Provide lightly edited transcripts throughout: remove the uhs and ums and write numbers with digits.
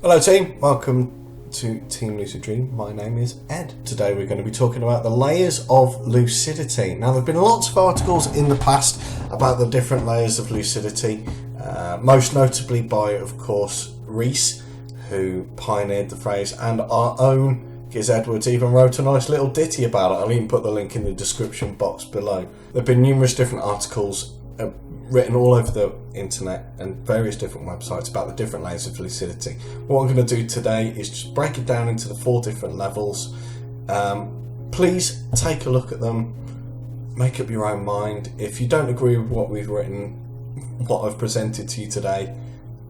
Hello team, welcome to Team Lucid Dream. My name is Ed. Today we're going to be talking about the layers of lucidity. Now there have been lots of articles in the past about the different layers of lucidity, most notably by, of course, Reese, who pioneered the phrase, and our own Giz Edwards even wrote a nice little ditty about it. I'll even put the link in the description box below. There have been numerous different articles written all over the internet and various different websites about the different layers of lucidity. What I'm going to do today is just break it down into the 4 different levels. Please take a look at them, make up your own mind. If you don't agree with what we've written, what I've presented to you today,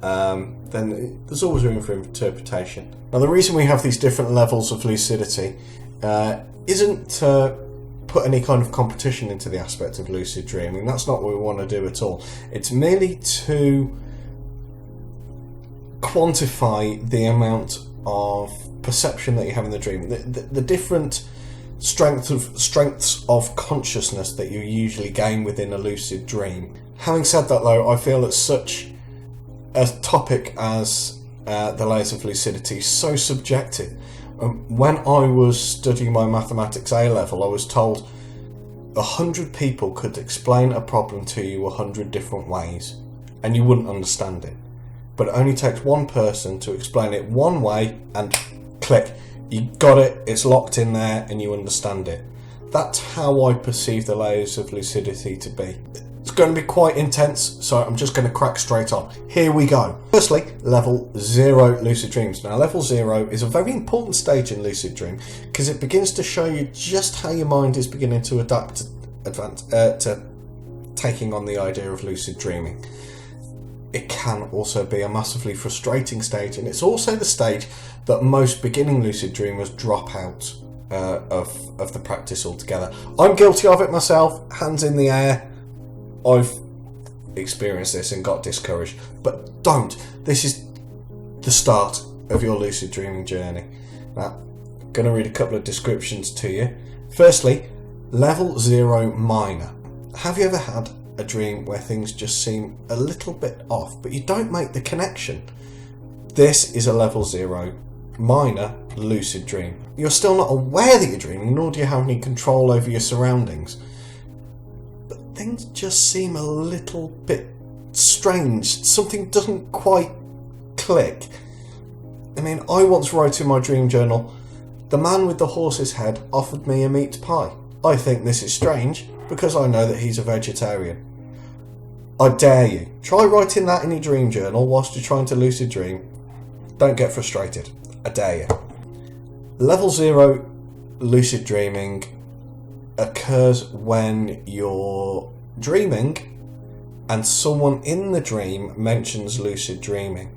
then there's always room for interpretation. Now the reason we have these different levels of lucidity isn't to put any kind of competition into the aspect of lucid dreaming. That's not what we want to do at all. It's merely to quantify the amount of perception that you have in the dream, the different strengths of consciousness that you usually gain within a lucid dream. Having said that though, I feel that such a topic as the layers of lucidity is so subjective. When I was studying my mathematics A-level, I was told 100 people could explain a problem to you 100 different ways and you wouldn't understand it. But it only takes one person to explain it one way and click, you got it, it's locked in there and you understand it. That's how I perceive the layers of lucidity to be. It's going to be quite intense, so I'm just going to crack straight on. Here we go. Firstly, level 0 lucid dreams. Now, level 0 is a very important stage in lucid dream because it begins to show you just how your mind is beginning to adapt to taking on the idea of lucid dreaming. It can also be a massively frustrating stage, and it's also the stage that most beginning lucid dreamers drop out of the practice altogether. I'm guilty of it myself, hands in the air. I've experienced this and got discouraged, but don't. This is the start of your lucid dreaming journey. Now, I'm going to read a couple of descriptions to you. Firstly, level 0 minor. Have you ever had a dream where things just seem a little bit off, but you don't make the connection? This is a level 0 minor lucid dream. You're still not aware that you're dreaming, nor do you have any control over your surroundings. Things just seem a little bit strange. Something doesn't quite click. I mean, I once wrote in my dream journal, "The man with the horse's head offered me a meat pie. I think this is strange because I know that he's a vegetarian." I dare you, try writing that in your dream journal whilst you're trying to lucid dream. Don't get frustrated. I dare you. Level 0 lucid dreaming occurs when you're dreaming and someone in the dream mentions lucid dreaming.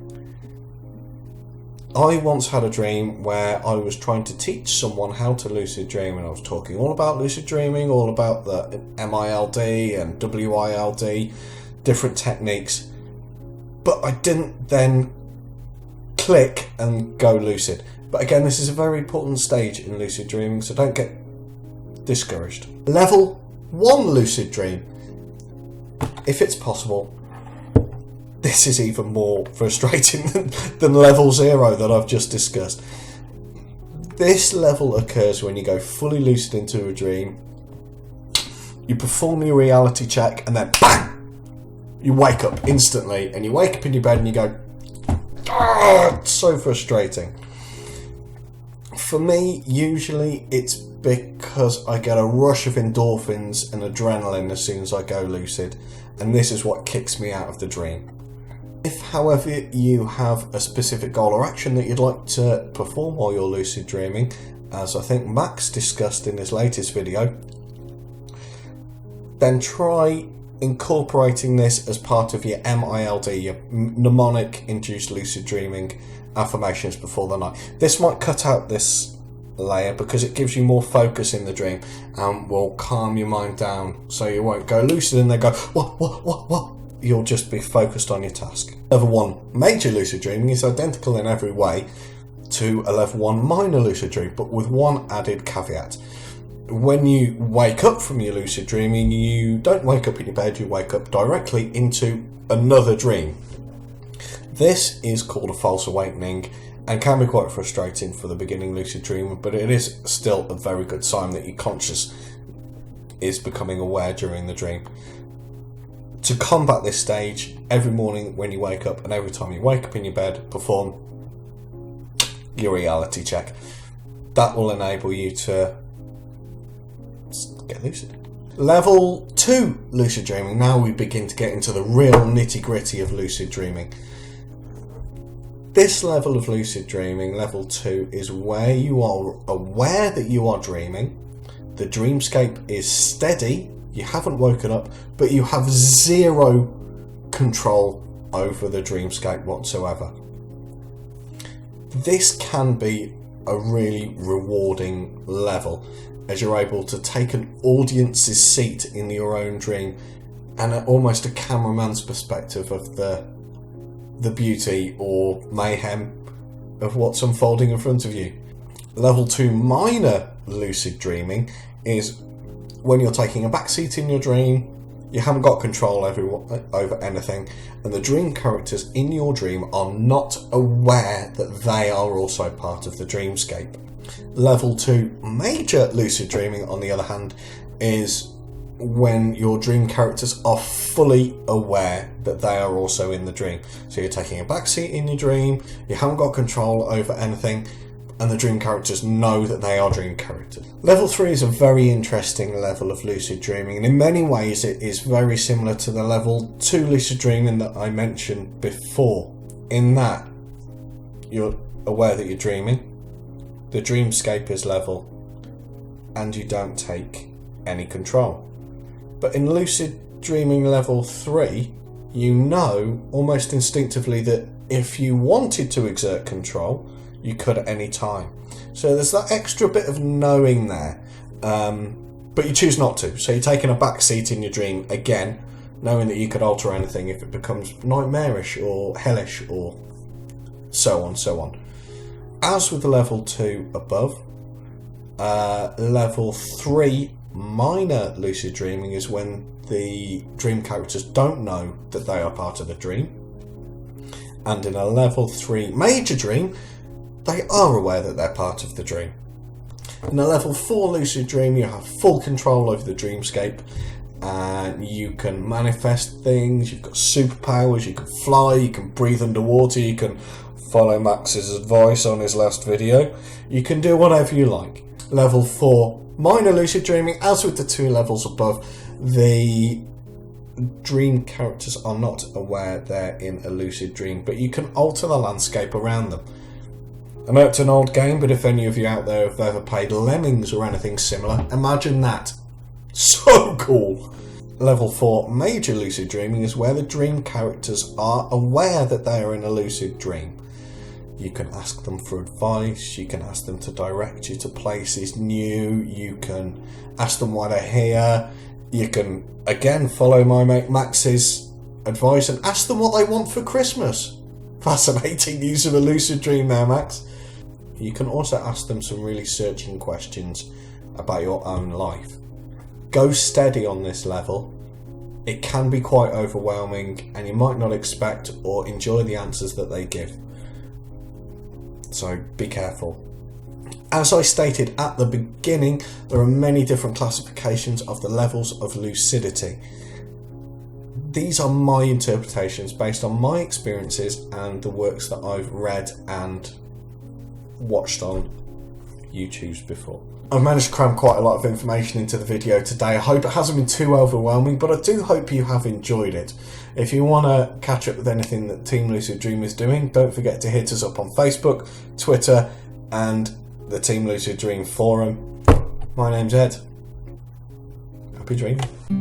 I once had a dream where I was trying to teach someone how to lucid dream, and I was talking all about lucid dreaming, all about the MILD and WILD, different techniques, but I didn't then click and go lucid. But again, this is a very important stage in lucid dreaming, so don't get discouraged. Level 1 lucid dream. If it's possible, this is even more frustrating than level 0 that I've just discussed. This level occurs when you go fully lucid into a dream, you perform your reality check, and then bang! You wake up instantly, and you wake up in your bed and you go, "Ah, it's so frustrating." For me, usually it's because I get a rush of endorphins and adrenaline as soon as I go lucid, and this is what kicks me out of the dream. If, however, you have a specific goal or action that you'd like to perform while you're lucid dreaming, as I think Max discussed in his latest video, then try incorporating this as part of your MILD, your mnemonic induced lucid dreaming affirmations before the night. This might cut out this layer because it gives you more focus in the dream and will calm your mind down, so you won't go lucid and then go what. You'll just be focused on your task. Level 1 major lucid dreaming is identical in every way to a level 1 minor lucid dream, but with one added caveat. When you wake up from your lucid dreaming, you don't wake up in your bed, you wake up directly into another dream. This is called a false awakening, and can be quite frustrating for the beginning lucid dreamer, but it is still a very good sign that your conscious is becoming aware during the dream. To combat this stage, every morning when you wake up and every time you wake up in your bed, perform your reality check. That will enable you to get lucid. Level 2 lucid dreaming. Now we begin to get into the real nitty gritty of lucid dreaming. This level of lucid dreaming, level 2, is where you are aware that you are dreaming. The dreamscape is steady. You haven't woken up, but you have zero control over the dreamscape whatsoever. This can be a really rewarding level, as you're able to take an audience's seat in your own dream and almost a cameraman's perspective of the beauty or mayhem of what's unfolding in front of you. Level 2 minor lucid dreaming is when you're taking a backseat in your dream, you haven't got control over anything, and the dream characters in your dream are not aware that they are also part of the dreamscape. Level 2 major lucid dreaming, on the other hand, is when your dream characters are fully aware that they are also in the dream. So you're taking a backseat in your dream, you haven't got control over anything, and the dream characters know that they are dream characters. Level 3 is a very interesting level of lucid dreaming, and in many ways it is very similar to the level 2 lucid dreaming that I mentioned before, in that you're aware that you're dreaming, the dreamscape is level, and you don't take any control. But in lucid dreaming level 3, you know almost instinctively that if you wanted to exert control, you could at any time. So there's that extra bit of knowing there, but you choose not to. So you're taking a back seat in your dream again, knowing that you could alter anything if it becomes nightmarish or hellish or so on. As with the level 2 above, level 3 minor lucid dreaming is when the dream characters don't know that they are part of the dream. And in a level 3 major dream, they are aware that they're part of the dream. In a level 4 lucid dream, you have full control over the dreamscape, and you can manifest things, you've got superpowers, you can fly, you can breathe underwater, you can follow Max's advice on his last video, you can do whatever you like. Level 4 minor lucid dreaming, as with the 2 levels above, the dream characters are not aware they're in a lucid dream, but you can alter the landscape around them. I know it's an old game, but if any of you out there have ever played Lemmings or anything similar, imagine that. So cool! Level 4 major lucid dreaming is where the dream characters are aware that they are in a lucid dream. You can ask them for advice, you can ask them to direct you to places new, you can ask them why they're here, you can, again, follow my mate Max's advice and ask them what they want for Christmas. Fascinating use of a lucid dream there, Max. You can also ask them some really searching questions about your own life. Go steady on this level. It can be quite overwhelming and you might not expect or enjoy the answers that they give. So be careful. As I stated at the beginning, there are many different classifications of the levels of lucidity. These are my interpretations based on my experiences and the works that I've read and watched on YouTube before. I've managed to cram quite a lot of information into the video today. I hope it hasn't been too overwhelming, but I do hope you have enjoyed it. If you want to catch up with anything that Team Lucid Dream is doing, don't forget to hit us up on Facebook, Twitter, and the Team Lucid Dream forum. My name's Ed. Happy dreaming.